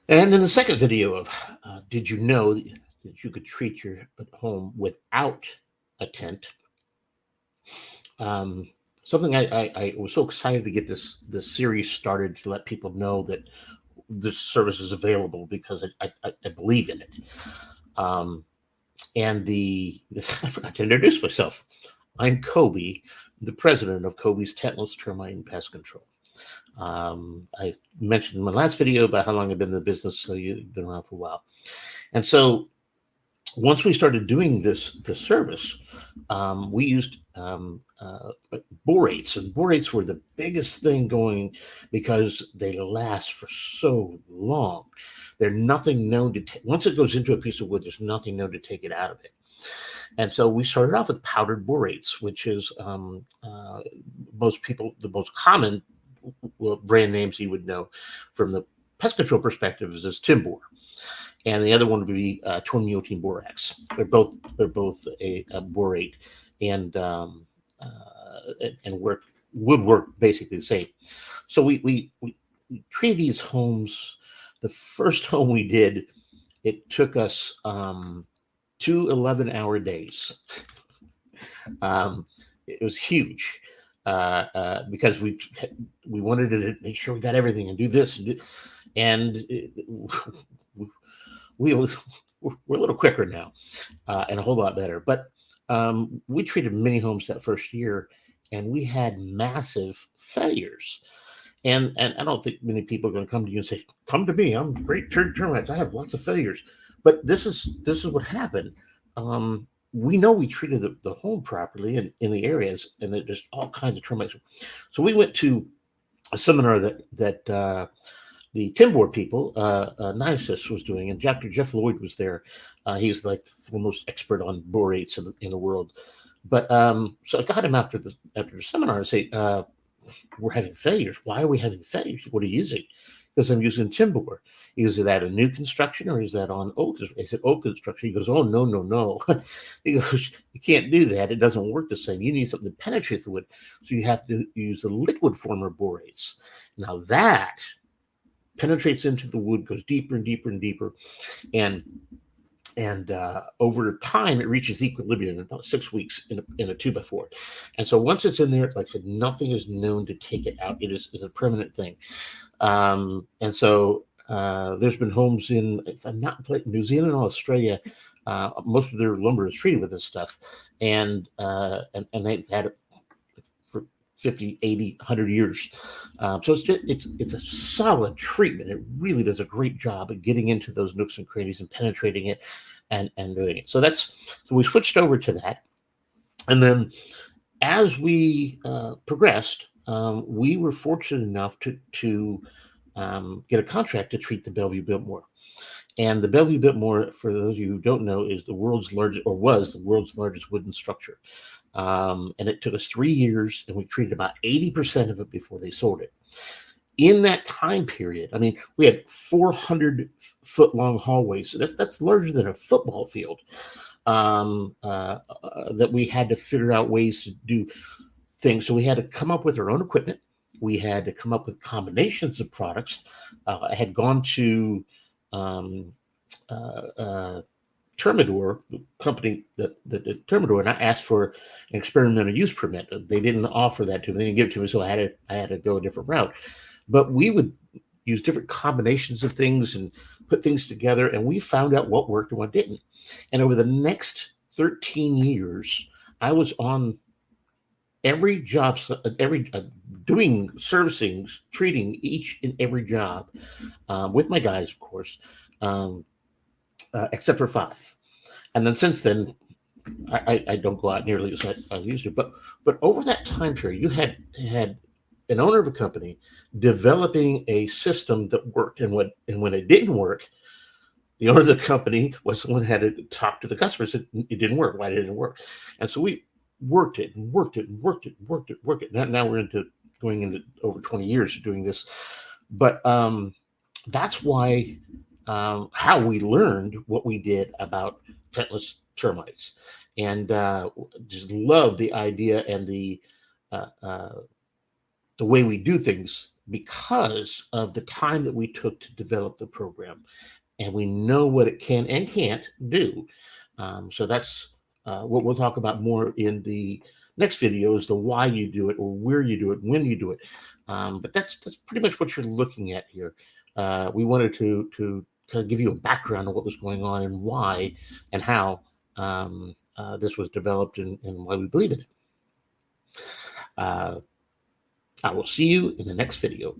And in the second video of did you know that you could treat your home without a tent? Um, something I was so excited to get this series started to let people know that this service is available because I believe in it. Um, and I forgot to introduce myself. I'm Kobe, the president of Kobe's Tentless Termite and Pest Control. I mentioned in my last video about how long I've been in the business, so you've been around for a while. And so once we started doing this service, we used borates, and borates were the biggest thing going because they last for so long. They're nothing known to once it goes into a piece of wood, there's nothing known to take it out of it. And so we started off with powdered borates, which is most people the most common brand names you would know from the pest control perspective is Timbor, and the other one would be tormiotin borax. They're both a borate, and and work would work basically the same. So we treated these homes. The first home we did, it took us 2 11-hour days. It was huge because we wanted to make sure we got everything and do this and we we're a little quicker now and a whole lot better. But we treated many homes that first year, and we had massive failures. And I don't think many people are going to come to you and say, "Come to me, I'm great termites. I have lots of failures." But this is what happened. We know we treated the home properly in the areas, and there's all kinds of termites. So we went to a seminar that the Timbor people, NISIS was doing, and Dr. Jeff Lloyd was there. He's like the foremost expert on borates in the world. But so I got him after the seminar and say, "We're having failures. Why are we having failures? What are you using?" Because I'm using Timbor. Is that a new construction or is that on old? I said old construction. He goes, "Oh no, no, no." He goes, "You can't do that. It doesn't work the same. You need something to penetrate the wood, so you have to use a liquid form of borates. Now that penetrates into the wood, goes deeper and deeper and deeper, and over time it reaches equilibrium in about 6 weeks in a 2x4. And so once it's in there, like I said, nothing is known to take it out. It is a permanent thing. And so there's been homes in, if I'm not New Zealand and Australia, most of their lumber is treated with this stuff, and they've had it for 50, 80, 100 years. So it's a solid treatment. It really does a great job of getting into those nooks and crannies and penetrating it and doing it. So we switched over to that. And then as we progressed, we were fortunate enough to get a contract to treat the Bellevue Biltmore. And the Bellevue Biltmore, for those of you who don't know, is the world's largest, or was the world's largest wooden structure. And it took us 3 years, and we treated about 80% of it before they sold it. In that time period, I mean, we had 400-foot long hallways. So that's larger than a football field. That we had to figure out ways to do things. So we had to come up with our own equipment. We had to come up with combinations of products. I had gone to um, Termidor, the company that Termidor, and I asked for an experimental use permit. They didn't offer that to me. They didn't give it to me, so I had to go a different route. But we would use different combinations of things and put things together, and we found out what worked and what didn't. And over the next 13 years, I was on every job, every doing servicing, treating each and every job with my guys, of course, um, except for 5. And then since then, I don't go out nearly as I used to. But over that time period, you had an owner of a company developing a system that worked, and when it didn't work, the owner of the company was the one who had to talk to the customer. Said it didn't work. Why didn't it work? And so we worked it and worked it and worked it and worked it, worked it. Now we're going into over 20 years of doing this. But that's why how we learned what we did about tentless termites, and just love the idea and the uh, uh, the way we do things because of the time that we took to develop the program, and we know what it can and can't do. So that's what we'll talk about more in the next video, is the why you do it, or where you do it, when you do it. But that's pretty much what you're looking at here. We wanted to kind of give you a background of what was going on and why and how this was developed, and why we believe in it. I will see you in the next video.